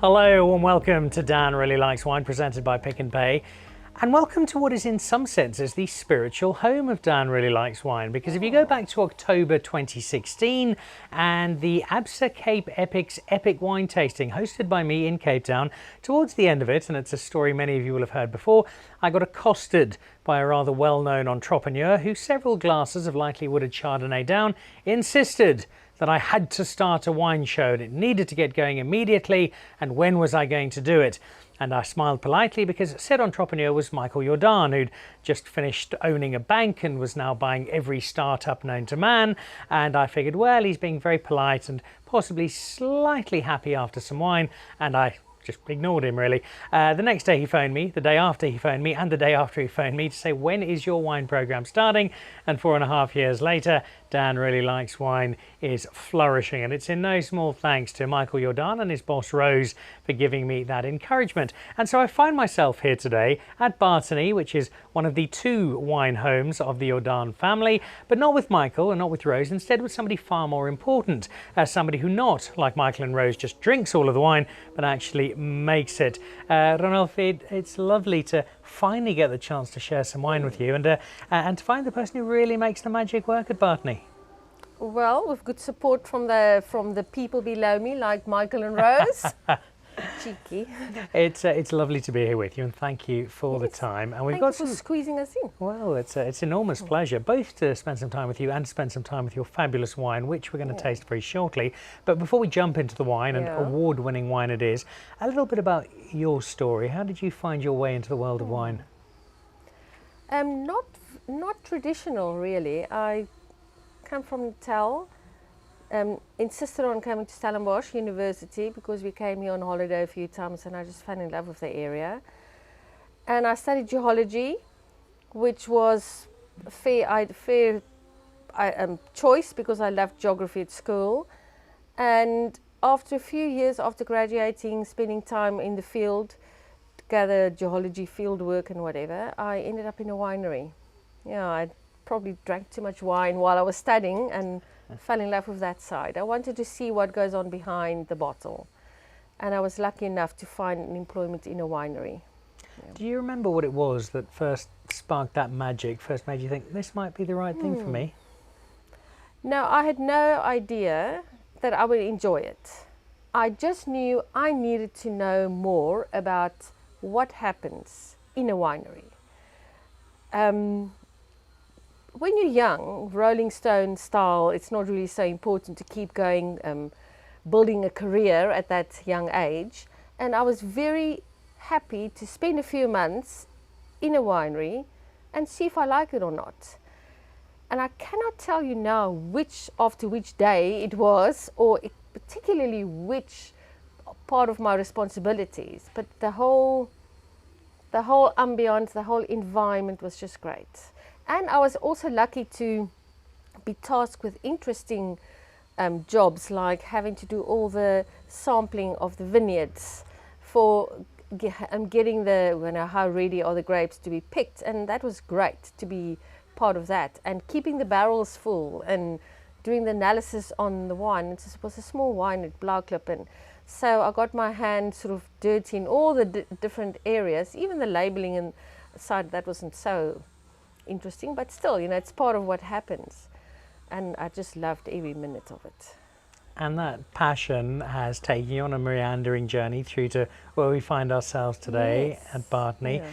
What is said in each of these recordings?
Hello and welcome to Dan Really Likes Wine, presented by Pick n Pay. And welcome to what is in some senses the spiritual home of Dan Really Likes Wine, because if you go back to October 2016 and the Absa Cape Epics Epic Wine Tasting hosted by me in Cape Town, towards the end of it, and it's a story many of you will have heard before, I got accosted by a rather well-known entrepreneur who, several glasses of lightly wooded Chardonnay down, insisted that I had to start a wine show and it needed to get going immediately, and when was I going to do it? And I smiled politely because said entrepreneur was Michael Jordan, who'd just finished owning a bank and was now buying every startup known to man. And I figured, well, he's being very polite and possibly slightly happy after some wine, and I just ignored him, really. The next day he phoned me, the day after he phoned me, and the day after he phoned me to say, when is your wine program starting? And 4.5 years later, Dan Really Likes Wine is flourishing, and it's in no small thanks to Michael Jordan and his boss Rose for giving me that encouragement. And so I find myself here today at Bartinney, which is one of the 2 wine homes of the Jordan family, but not with Michael and not with Rose, instead with somebody far more important, somebody who, not like Michael and Rose, just drinks all of the wine, but actually makes it. Ronell Wiid, it's lovely to finally get the chance to share some wine with you, and to find the person who really makes the magic work at Bartinney. Well, with good support from the people below me, like Michael and Rose. Cheeky. It's lovely to be here with you, and thank you for the time. And we've got some squeezing us in. Well, it's enormous pleasure both to spend some time with you and to spend some time with your fabulous wine, which we're going to taste very shortly. But before we jump into the wine, and award-winning wine it is, a little bit about your story. How did you find your way into the world of wine? Not traditional, really. I come from Tel, insisted on coming to Stellenbosch University because we came here on holiday a few times and I just fell in love with the area. And I studied geology, which was a fair choice because I loved geography at school. And after a few years after graduating, spending time in the field, to gather geology field work and whatever, I ended up in a winery. Yeah, I probably drank too much wine while I was studying and fell in love with that side. I wanted to see what goes on behind the bottle, and I was lucky enough to find an employment in a winery. Yeah. Do you remember what it was that first sparked that magic, first made you think this might be the right thing for me? No, I had no idea that I would enjoy it. I just knew I needed to know more about what happens in a winery. When you're young, Rolling Stone style, it's not really so important to keep going, building a career at that young age. And I was very happy to spend a few months in a winery and see if I like it or not. And I cannot tell you now after which day it was, or particularly which part of my responsibilities, but the whole ambience, the whole environment was just great. And I was also lucky to be tasked with interesting jobs, like having to do all the sampling of the vineyards for getting how ready are the grapes to be picked. And that was great to be part of that. And keeping the barrels full and doing the analysis on the wine. It was a small wine at Blauklip, and so I got my hand sort of dirty in all the different areas, even the labeling and side that wasn't so interesting, but still, it's part of what happens, and I just loved every minute of it. And that passion has taken you on a meandering journey through to where we find ourselves today at Bartinney. Yeah.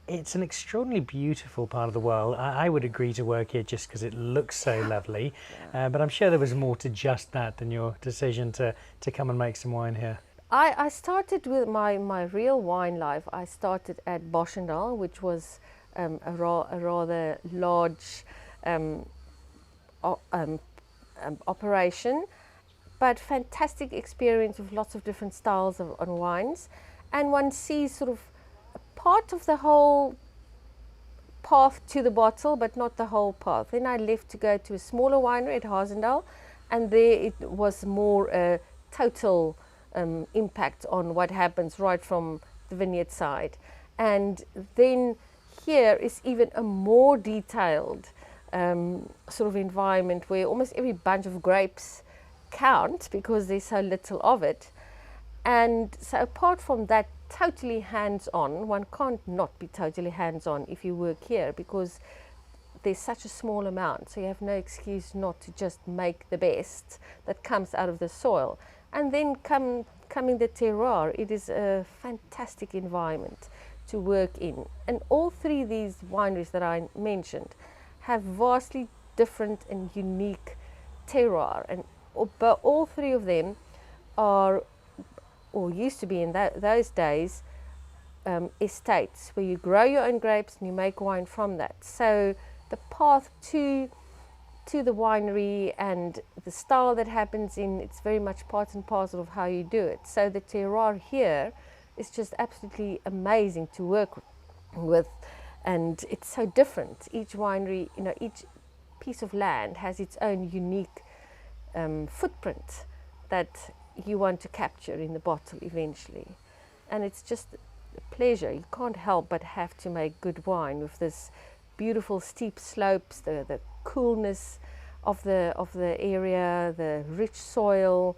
It's an extraordinarily beautiful part of the world. I would agree to work here just because it looks so lovely, but I'm sure there was more to just that than your decision to come and make some wine here. I started with my real wine life. I started at Bartinney, which was a rather large operation, but fantastic experience with lots of different styles of wines, and one sees sort of a part of the whole path to the bottle, but not the whole path. Then I left to go to a smaller winery at Hazendaal, and there it was more a total impact on what happens right from the vineyard side. And then here is even a more detailed sort of environment where almost every bunch of grapes count because there's so little of it. And so apart from that, totally hands-on, one can't not be totally hands-on if you work here, because there's such a small amount, so you have no excuse not to just make the best that comes out of the soil. And then coming the terroir, it is a fantastic environment to work in. And all three of these wineries that I mentioned have vastly different and unique terroir, and but all three of them are, or used to be in those days, estates where you grow your own grapes and you make wine from that. So the path to the winery and the style that happens in, it's very much part and parcel of how you do it. So the terroir here is just absolutely amazing to work with, and it's so different. Each winery, you know, each piece of land has its own unique footprint that you want to capture in the bottle eventually. And it's just a pleasure. You can't help but have to make good wine with this beautiful steep slopes, the coolness of the area, the rich soil,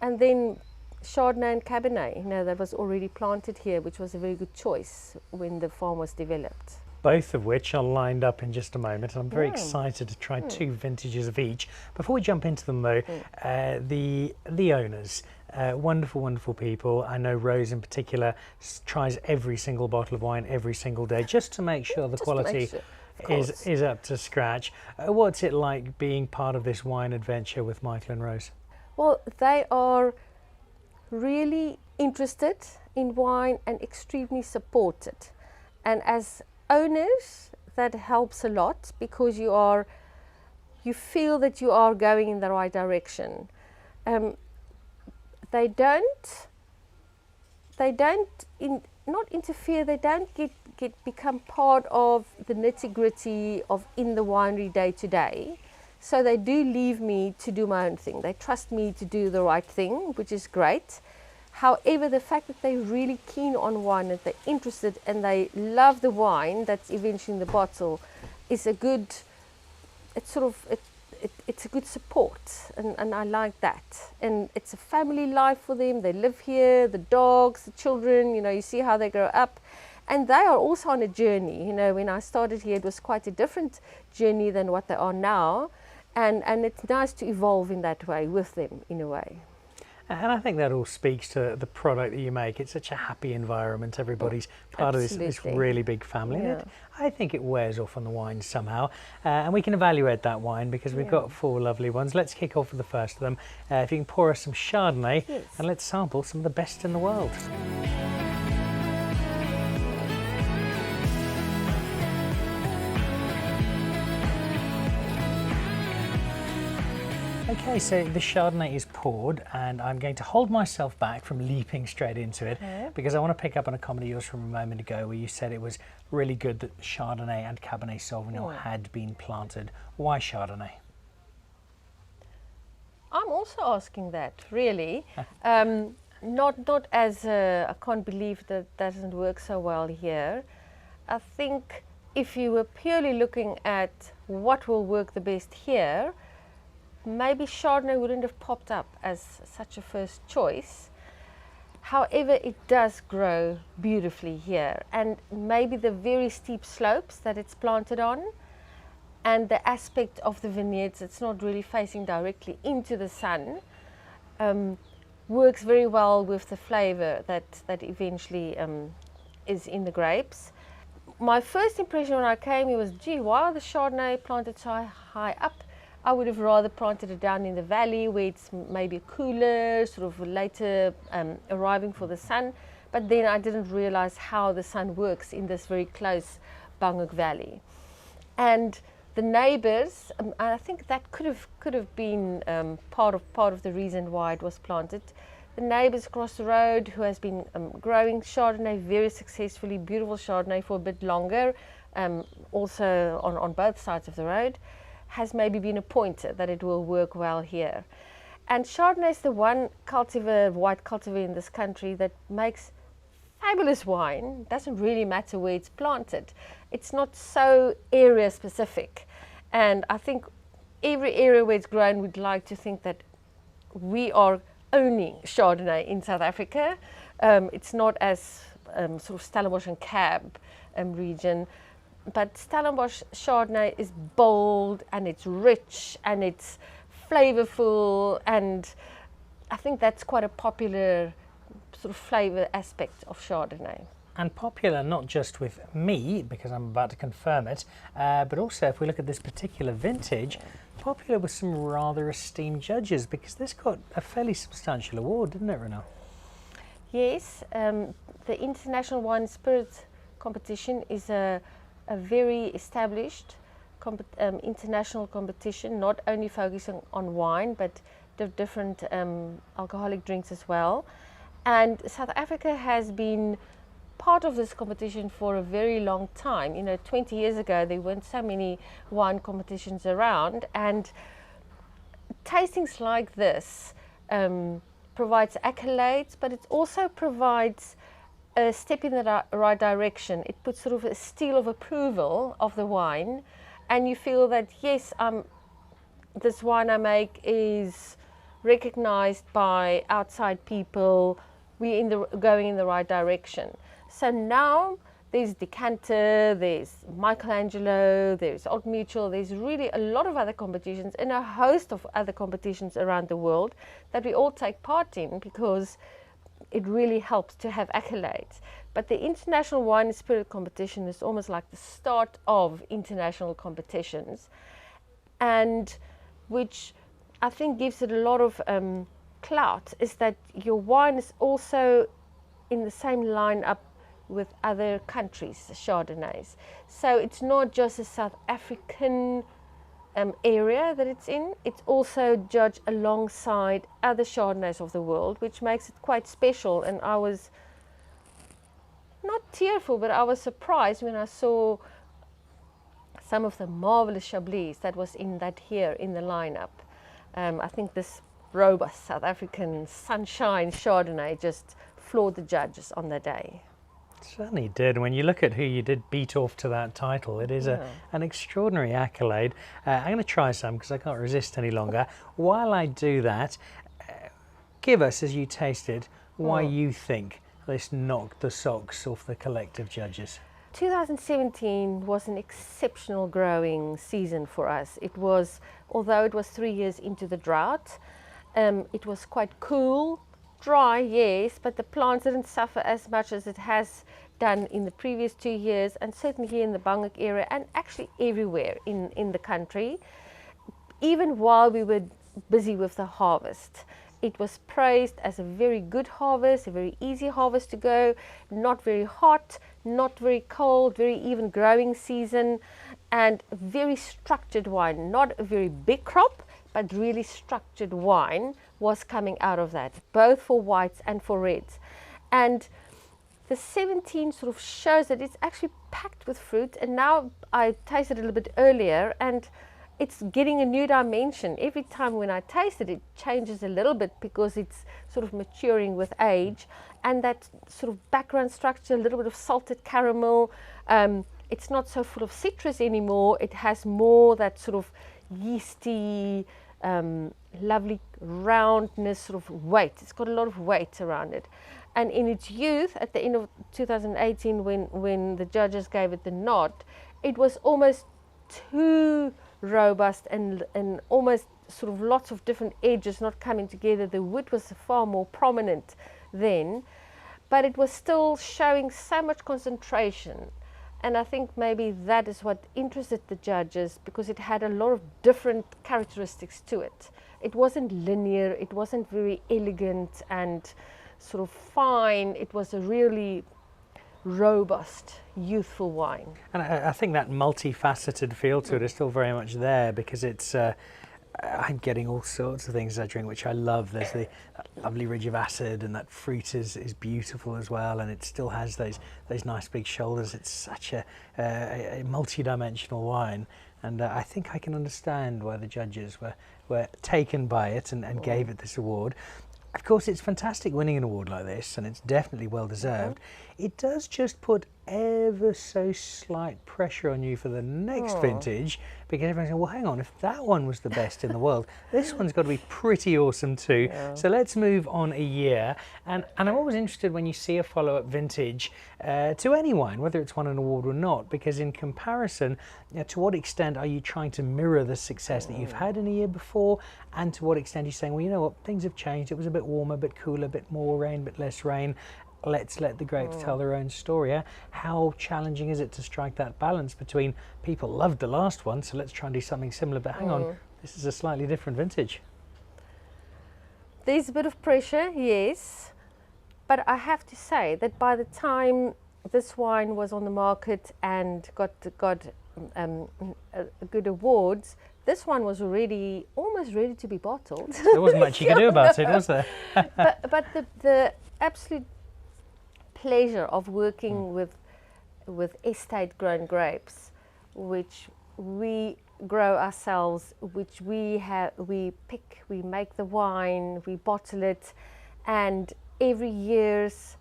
and then Chardonnay and Cabernet, you know, that was already planted here, which was a very good choice when the farm was developed. Both of which are lined up in just a moment. I'm very excited to try two vintages of each. Before we jump into them though, the owners, wonderful, wonderful people. I know Rose in particular tries every single bottle of wine every single day just to make sure the quality is up to scratch. What's it like being part of this wine adventure with Michael and Rose? Well, they are really interested in wine and extremely supported. And as owners, that helps a lot, because you feel that you are going in the right direction. They don't not interfere. They don't become part of the nitty-gritty of in the winery day to day. So they do leave me to do my own thing. They trust me to do the right thing, which is great. However, the fact that they're really keen on wine, that they're interested and they love the wine that's eventually in the bottle, is a good, it's a good support, and I like that. And it's a family life for them. They live here, the dogs, the children, you know, you see how they grow up. And they are also on a journey. You know, when I started here, it was quite a different journey than what they are now. And it's nice to evolve in that way with them, in a way. And I think that all speaks to the product that you make. It's such a happy environment. Everybody's part of this really big family. Yeah. And I think it wears off on the wine somehow. And we can evaluate that wine because we've got 4 lovely ones. Let's kick off with the first of them. If you can pour us some Chardonnay, and let's sample some of the best in the world. Okay, so the Chardonnay is poured, and I'm going to hold myself back from leaping straight into it because I want to pick up on a comment of yours from a moment ago where you said it was really good that Chardonnay and Cabernet Sauvignon had been planted. Why Chardonnay? I'm also asking that, really. Not as I can't believe that doesn't work so well here. I think if you were purely looking at what will work the best here, maybe Chardonnay wouldn't have popped up as such a first choice. However, it does grow beautifully here, and maybe the very steep slopes that it's planted on and the aspect of the vineyards, it's not really facing directly into the sun, works very well with the flavor that eventually is in the grapes. My first impression when I came here was, gee, why are the Chardonnay planted so high up? I would have rather planted it down in the valley where it's maybe cooler, sort of later arriving for the sun. But then I didn't realize how the sun works in this very close Banhoek Valley. And the neighbors, I think that could have been part of the reason why it was planted. The neighbors across the road, who has been growing Chardonnay very successfully, beautiful Chardonnay for a bit longer, also on both sides of the road, has maybe been a pointer that it will work well here. And Chardonnay is the one cultivar, white cultivar in this country that makes fabulous wine. It doesn't really matter where it's planted. It's not so area specific. And I think every area where it's grown, we'd like to think that we are only Chardonnay in South Africa. It's not as sort of Stellenbosch and Cab region, but Stellenbosch Chardonnay is bold and it's rich and it's flavorful, and I think that's quite a popular sort of flavor aspect of Chardonnay. And popular not just with me, because I'm about to confirm it, but also if we look at this particular vintage, popular with some rather esteemed judges, because this got a fairly substantial award, didn't it, Ronell? Yes, the International Wine Spirits competition is a very established international competition, not only focusing on wine, but the different alcoholic drinks as well. And South Africa has been part of this competition for a very long time. 20 years ago there weren't so many wine competitions around, and tastings like this provides accolades, but it also provides a step in the right direction. It puts sort of a seal of approval of the wine, and you feel that yes, this wine I make is recognized by outside people. We're going in the right direction. So now there's Decanter, there's Michelangelo, there's Old Mutual, there's really a lot of other competitions and a host of other competitions around the world that we all take part in, because it really helps to have accolades. But the International Wine and Spirit competition is almost like the start of international competitions, and which I think gives it a lot of clout, is that your wine is also in the same lineup with other countries' Chardonnays. So it's not just a South African area that it's in, it's also judged alongside other Chardonnays of the world, which makes it quite special. And I was not tearful, but I was surprised when I saw some of the marvelous Chablis that was in the lineup. I think this robust South African sunshine Chardonnay just floored the judges on the day. It certainly did. When you look at who you did beat off to that title, it is an extraordinary accolade. I'm going to try some because I can't resist any longer. While I do that, give us, as you tasted, why you think this knocked the socks off the collective judges. 2017 was an exceptional growing season for us. It was, although it was 3 years into the drought, it was quite cool, dry, yes, but the plants didn't suffer as much as it has done in the previous 2 years, and certainly here in the Banhoek area and actually everywhere in the country. Even while we were busy with the harvest, it was praised as a very good harvest, a very easy harvest to go, not very hot, not very cold, very even growing season, and very structured wine. Not a very big crop, but really structured wine was coming out of that, both for whites and for reds. And the 17 sort of shows that it's actually packed with fruit. And now I tasted it a little bit earlier, and it's getting a new dimension. Every time when I taste it, it changes a little bit because it's sort of maturing with age. And that sort of background structure, a little bit of salted caramel. It's not so full of citrus anymore. It has more that sort of yeasty, lovely roundness, sort of weight. It's got a lot of weight around it. And in its youth, at the end of 2018, when the judges gave it the nod, it was almost too robust and almost sort of lots of different edges not coming together. The wood was far more prominent then, but it was still showing so much concentration. And I think maybe that is what interested the judges, because it had a lot of different characteristics to it. It wasn't linear, it wasn't very elegant and sort of fine. It was a really robust, youthful wine. And I think that multifaceted feel to it is still very much there, because it's I'm getting all sorts of things as I drink, which I love. There's that lovely ridge of acid, and that fruit is beautiful as well, and it still has those nice big shoulders. It's such a multi-dimensional wine, and I think I can understand why the judges were taken by it and gave it this award. Of course, it's fantastic winning an award like this, and it's definitely well deserved. It does just put ever so slight pressure on you for the next vintage, because everyone's saying, well, hang on, if that one was the best in the world, this one's got to be pretty awesome too. Yeah. So let's move on a year. And I'm always interested when you see a follow-up vintage to any wine, whether it's won an award or not, because in comparison, to what extent are you trying to mirror the success that you've had in a year before, and to what extent are you saying, well, you know what, things have changed, it was a bit warmer, a bit cooler, a bit more rain, a bit less rain. Let's let the grapes tell their own story. Yeah? How challenging is it to strike that balance between people loved the last one, so let's try and do something similar, but hang on, this is a slightly different vintage. There's a bit of pressure, yes, but I have to say that by the time this wine was on the market and got good awards, this one was already almost ready to be bottled. There wasn't much you could do about it, was there? but the absolute pleasure of working with estate grown grapes, which we grow ourselves, which we pick, we make the wine, we bottle it, and every year's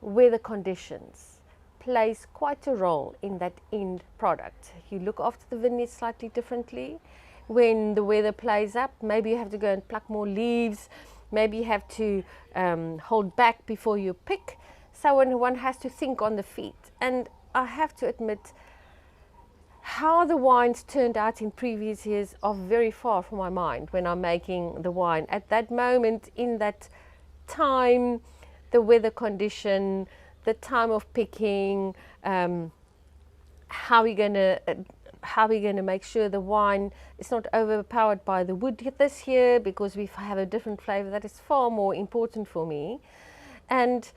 weather conditions plays quite a role in that end product. You look after the vineyard slightly differently. When the weather plays up, maybe you have to go and pluck more leaves, maybe you have to hold back before you pick. So when one has to think on the feet. And I have to admit, how the wines turned out in previous years are very far from my mind when I'm making the wine. At that moment, in that time, the weather condition, the time of picking, how we're going to make sure the wine is not overpowered by the wood this year, because we have a different flavor. That is far more important for me. And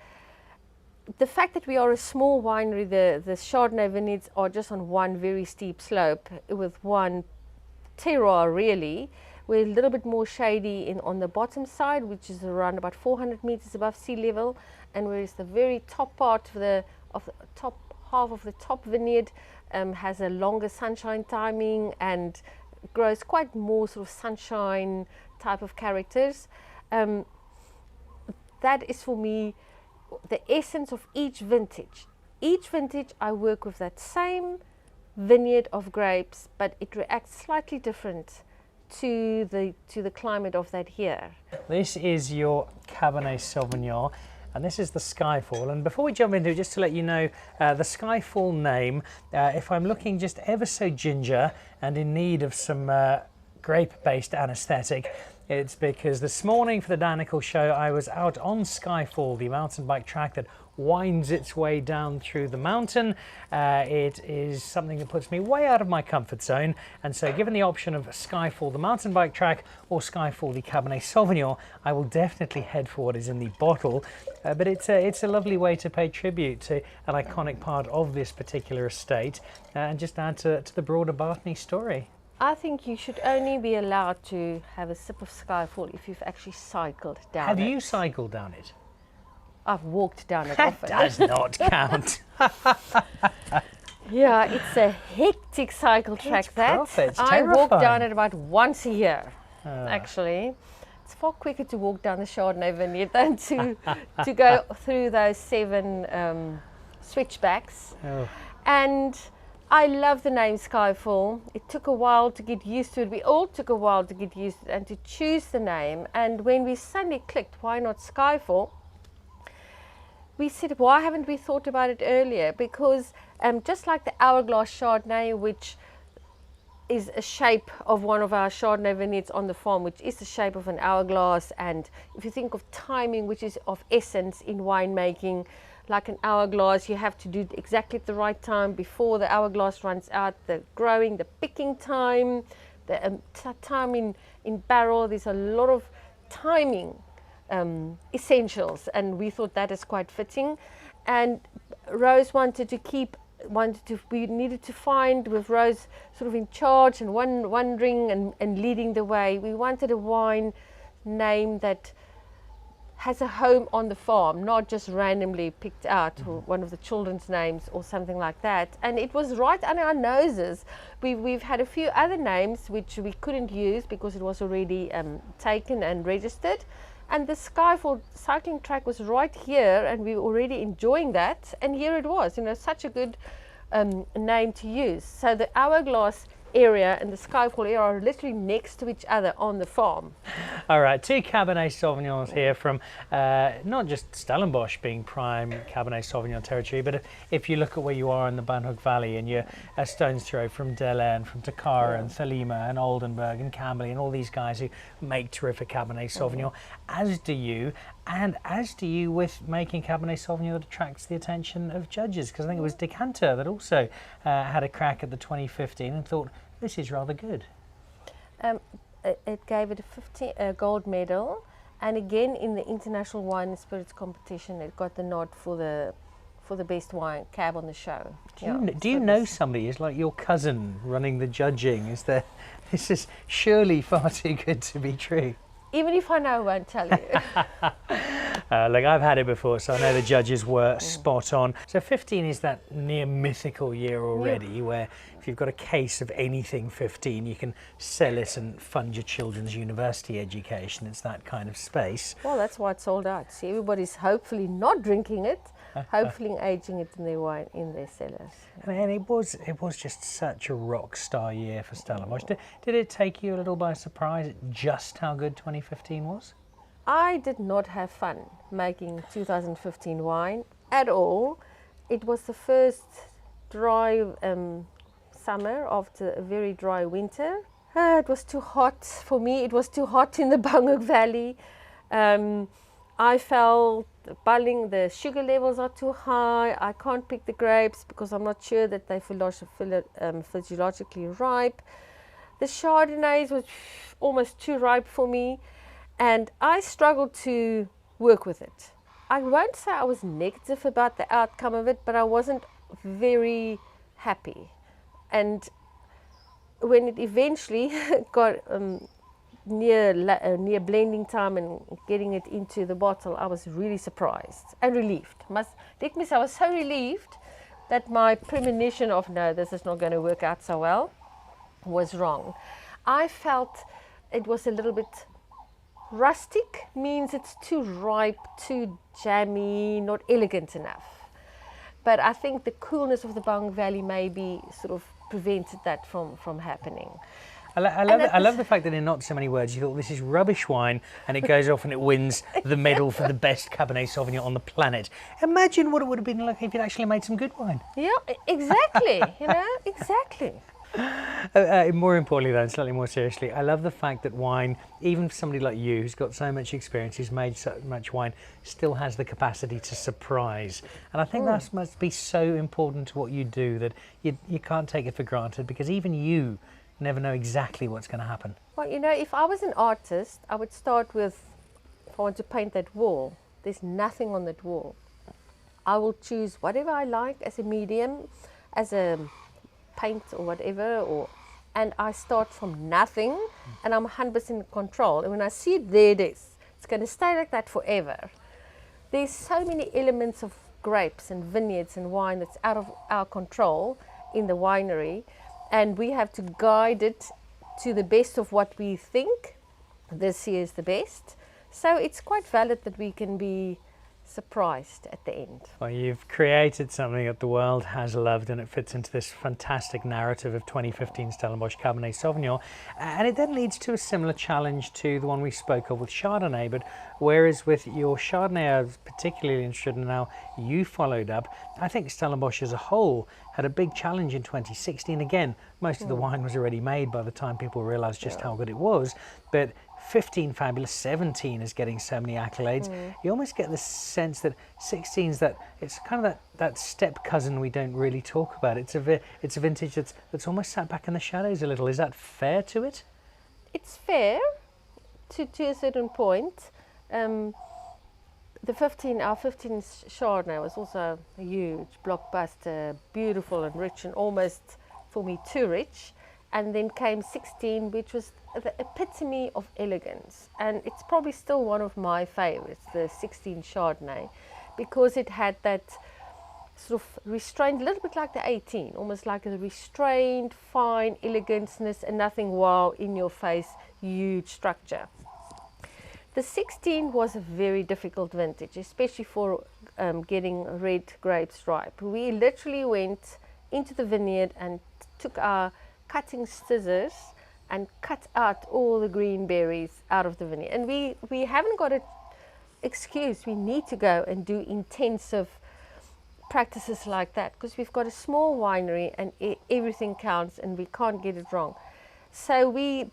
the fact that we are a small winery, the Chardonnay vineyards are just on one very steep slope with one terroir really. We're a little bit more shady on the bottom side, which is around about 400 meters above sea level, and whereas the very top part of the top half of the top vineyard has a longer sunshine timing and grows quite more sort of sunshine type of characters. That is for me the essence of each vintage. Each vintage I work with that same vineyard of grapes, but it reacts slightly different to the climate of that year. This is your Cabernet Sauvignon, and this is the Skyfall. And before we jump into it, just to let you know, the Skyfall name, if I'm looking just ever so ginger and in need of some grape-based anesthetic, it's because this morning for the Dan Nichols show I was out on Skyfall, the mountain bike track that winds its way down through the mountain. It is something that puts me way out of my comfort zone, and so given the option of Skyfall, the mountain bike track, or Skyfall, the Cabernet Sauvignon, I will definitely head for what is in the bottle. But it's a lovely way to pay tribute to an iconic part of this particular estate, and just add to the broader Bartinney story. I think you should only be allowed to have a sip of Skyfall if you've actually cycled down it. Have you cycled down it? I've walked down it That often. does not count. Yeah, it's a hectic cycle track. It's I walk terrifying. down it about once a year, actually. It's far quicker to walk down the Chardonnay vineyard than to go through those 7 switchbacks. Oh. And I love the name Skyfall. It took a while to get used to it. We all took a while to get used to it and to choose the name. And when we suddenly clicked, why not Skyfall? We said, why haven't we thought about it earlier? Because just like the Hourglass Chardonnay, which is a shape of one of our Chardonnay vineyards on the farm, which is the shape of an hourglass, and if you think of timing, which is of essence in winemaking, like an hourglass, you have to do it exactly at the right time before the hourglass runs out, the growing, the picking time, the time in barrel. There's a lot of timing essentials, and we thought that is quite fitting. And Rose we needed to find, with Rose sort of in charge and wondering and leading the way, we wanted a wine name that has a home on the farm, not just randomly picked out or one of the children's names or something like that. And it was right under our noses. We've had a few other names which we couldn't use because it was already taken and registered, And the Skyfall cycling track was right here, and we were already enjoying that. And here it was, such a good name to use. So the Hourglass area and the Skyfall area are literally next to each other on the farm. All right, 2 Cabernet Sauvignons here from not just Stellenbosch being prime Cabernet Sauvignon territory, but if you look at where you are in the Banhoek Valley and you're a stone's throw from Delair and from Takara and Thelema and Oldenburg and Camberley and all these guys who make terrific Cabernet Sauvignon, as do you. And as do you with making Cabernet Sauvignon that attracts the attention of judges, because I think it was Decanter that also had a crack at the 2015 and thought, this is rather good. It gave it a gold medal, and again in the International Wine and Spirits competition, it got the nod for the best wine cab on the show. Do you know somebody? Is like your cousin running the judging? Is there? This is surely far too good to be true. Even if I know, I won't tell you. Look, I've had it before, so I know the judges were spot on. So 15 is that near mythical year already, where if you've got a case of anything 15, you can sell it and fund your children's university education. It's that kind of space. Well, that's why it's sold out. See, everybody's hopefully not drinking it, hopefully aging it in their wine, in their cellars. And it was just such a rock star year for Stellenbosch. Did it take you a little by surprise just how good 2015 was? I did not have fun making 2015 wine at all. It was the first dry summer after a very dry winter. It was too hot for me. It was too hot in the Banhoek Valley. I felt the sugar levels are too high. I can't pick the grapes because I'm not sure that they're physiologically ripe. The Chardonnays was almost too ripe for me, and I struggled to work with it. I won't say I was negative about the outcome of it, but I wasn't very happy. And when it eventually got near blending time and getting it into the bottle, I was really surprised and relieved. Let me say, I was so relieved that my premonition of no, this is not going to work out so well was wrong. I felt it was a little bit rustic, means it's too ripe, too jammy, not elegant enough. But I think the coolness of the Banhoek Valley maybe sort of prevented that from happening. I love the fact that in not so many words you thought this is rubbish wine, and it goes off and it wins the medal for the best Cabernet Sauvignon on the planet. Imagine what it would have been like if you'd actually made some good wine. Yeah, exactly. Exactly. More importantly though, and slightly more seriously, I love the fact that wine, even for somebody like you who's got so much experience, who's made so much wine, still has the capacity to surprise. And I think that must be so important to what you do, that you can't take it for granted, because even you never know exactly what's going to happen. Well, if I was an artist, I would start with, if I want to paint that wall, there's nothing on that wall. I will choose whatever I like as a medium, as a paint or whatever, and I start from nothing, and I'm 100% in control. And when I see it, there it is. It's going to stay like that forever. There's so many elements of grapes and vineyards and wine that's out of our control in the winery, and we have to guide it to the best of what we think this year is the best. So it's quite valid that we can be surprised at the end. Well, you've created something that the world has loved, and it fits into this fantastic narrative of 2015 Stellenbosch Cabernet Sauvignon, and it then leads to a similar challenge to the one we spoke of with Chardonnay. But whereas with your Chardonnay, I was particularly interested in how you followed up. I think Stellenbosch as a whole had a big challenge in 2016. Again, most of the wine was already made by the time people realized just how good it was, but 15 fabulous, 17 is getting so many accolades. You almost get the sense that 16 is it's kind of that step cousin we don't really talk about. It's a vintage that's almost sat back in the shadows a little. Is that fair to it? It's fair to a certain point. Our 15 Chardonnay was also a huge blockbuster, beautiful and rich, and almost for me too rich. And then came 16, which was the epitome of elegance. And it's probably still one of my favorites, the 16 Chardonnay, because it had that sort of restrained, a little bit like the 18, almost like a restrained, fine eleganceness and nothing wow, in your face, huge structure. The 16 was a very difficult vintage, especially for getting red grapes ripe. We literally went into the vineyard and took our cutting scissors and cut out all the green berries out of the vineyard. And we haven't got an excuse. We need to go and do intensive practices like that because we've got a small winery and everything counts and we can't get it wrong. So we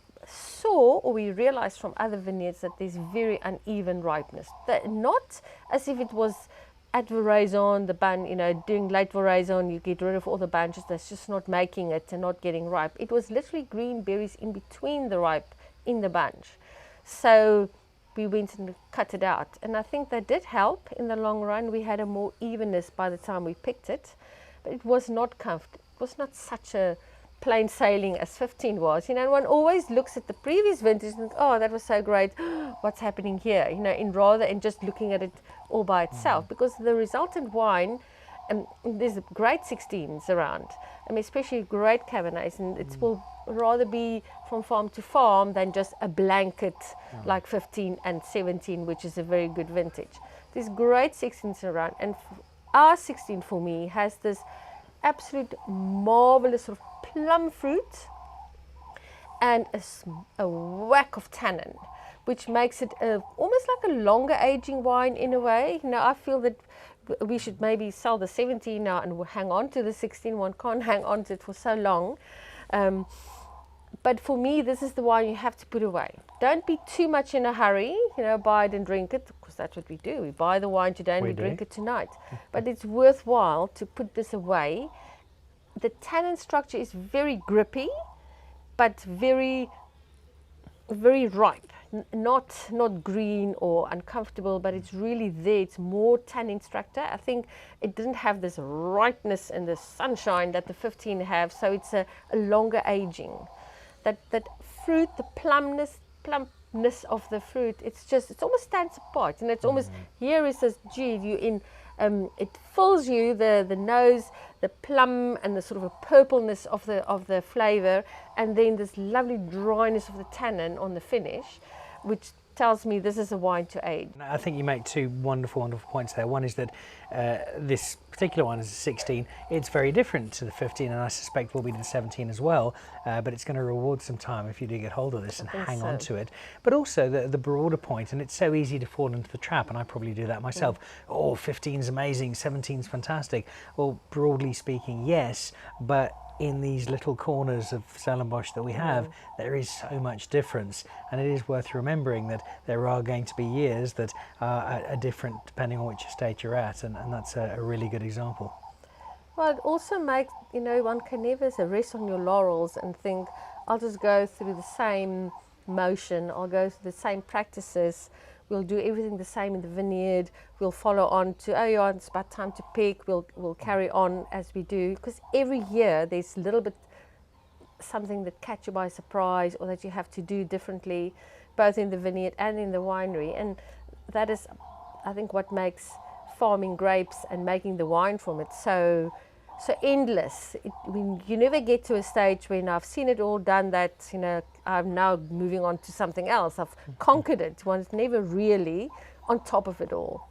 realized from other vineyards that there's very uneven ripeness. Not as if it was at veraison, the bun, doing late veraison, you get rid of all the bunches, that's just not making it and not getting ripe. It was literally green berries in between the ripe in the bunch. So we went and cut it out. And I think that did help in the long run. We had a more evenness by the time we picked it, but it was not comfortable. It was not such a plain sailing as 15 was. One always looks at the previous vintage and thinks, oh, that was so great. What's happening here? Rather than just looking at it all by itself, because the resultant wine, there's great 16s around, especially great Cabernets, and it will rather be from farm to farm than just a blanket like 15 and 17, which is a very good vintage. There's great 16s around, and our 16 for me has this absolute marvelous sort of plum fruit and a whack of tannin, which makes it almost like a longer aging wine in a way. I feel that we should maybe sell the 17 now and hang on to the 16. One can't hang on to it for so long. But for me, this is the wine you have to put away. Don't be too much in a hurry, buy it and drink it, because that's what we do. We buy the wine today and we drink it tonight. But it's worthwhile to put this away. The tannin structure is very grippy, but very, very ripe. Not green or uncomfortable, but it's really there. It's more tannin structure. I think it didn't have this ripeness and the sunshine that the 15 have, so it's a longer aging. That fruit, the plumpness of the fruit, it almost stands apart, and it's almost, here is this it fills you the nose, the plum and the sort of a purpleness of the flavor, and then this lovely dryness of the tannin on the finish, which tells me this is a wine to age. I think you make two wonderful points there. One is that this particular one is a 16. It's very different to the 15, and I suspect will be to the 17 as well, but it's going to reward some time if you do get hold of this and hang on to it. But also the broader point, and it's so easy to fall into the trap, and I probably do that myself. Oh, 15's amazing, 17's fantastic. Well, broadly speaking, yes, but in these little corners of Stellenbosch that we have, there is so much difference, and it is worth remembering that there are going to be years that are different depending on which estate you're at, and that's a really good example. Well, it also makes, one can never rest on your laurels and think, I'll just go through the same motion, I'll go through the same practices, we'll do everything the same in the vineyard, we'll follow on to, it's about time to pick, we'll carry on as we do, because every year there's a little bit something that catch you by surprise or that you have to do differently, both in the vineyard and in the winery. And that is, I think, what makes farming grapes and making the wine from it so endless. You never get to a stage when I've seen it all, done that, I'm now moving on to something else. I've conquered it. One's never really on top of it all.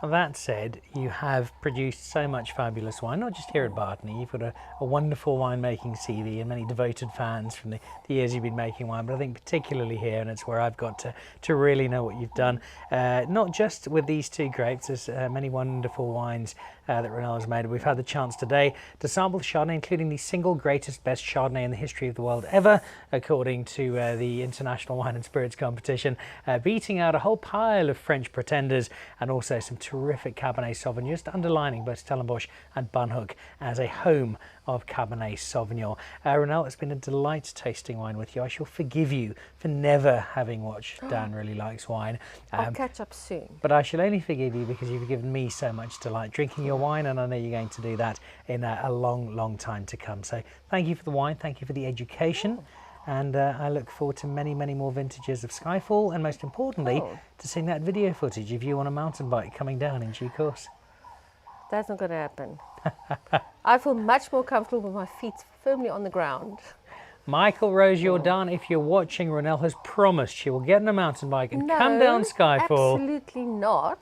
That said, you have produced so much fabulous wine, not just here at Bartinney. You've got a wonderful winemaking CV and many devoted fans from the years you've been making wine, but I think particularly here, and it's where I've got to really know what you've done, not just with these two grapes. There's many wonderful wines that Ronell has made. We've had the chance today to sample the Chardonnay, including the single greatest best Chardonnay in the history of the world ever, according to the International Wine and Spirits Competition, beating out a whole pile of French pretenders, and also some terrific Cabernet Sauvignon, just underlining both Stellenbosch and Banhoek as a home of Cabernet Sauvignon. Ronell, it's been a delight tasting wine with you. I shall forgive you for never having watched Dan Really Likes Wine. I'll catch up soon. But I shall only forgive you because you've given me so much delight drinking your wine, and I know you're going to do that in a long, long time to come. So thank you for the wine, thank you for the education. And I look forward to many, many more vintages of Skyfall, and most importantly, to seeing that video footage of you on a mountain bike coming down in due course. That's not going to happen. I feel much more comfortable with my feet firmly on the ground. Michael Rose Jordan, if you're watching, Ronell has promised she will get on a mountain bike and come down Skyfall. Absolutely not.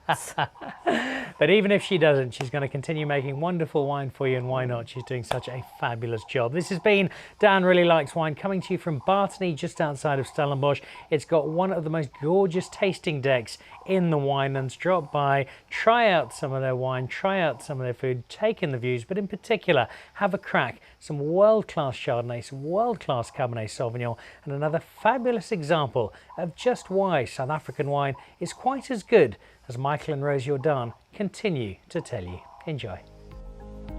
But even if she doesn't, she's going to continue making wonderful wine for you, and why not? She's doing such a fabulous job. This has been Dan Really Likes Wine, coming to you from Bartinney, just outside of Stellenbosch. It's got one of the most gorgeous tasting decks in the winelands. Drop by, try out some of their wine, try out some of their food, take in the views, but in particular, have a crack. Some world-class Chardonnay, some world-class Cabernet Sauvignon, and another fabulous example of just why South African wine is quite as good as Michael and Rose Jordan continue to tell you. Enjoy.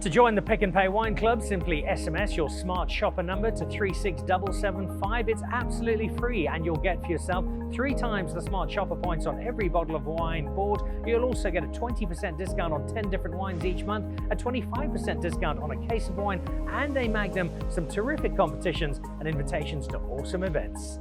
To join the Pick and Pay Wine Club, simply SMS your smart shopper number to 36775. It's absolutely free, and you'll get for yourself 3 times the smart shopper points on every bottle of wine bought. You'll also get a 20% discount on 10 different wines each month, a 25% discount on a case of wine, and a Magnum, some terrific competitions and invitations to awesome events.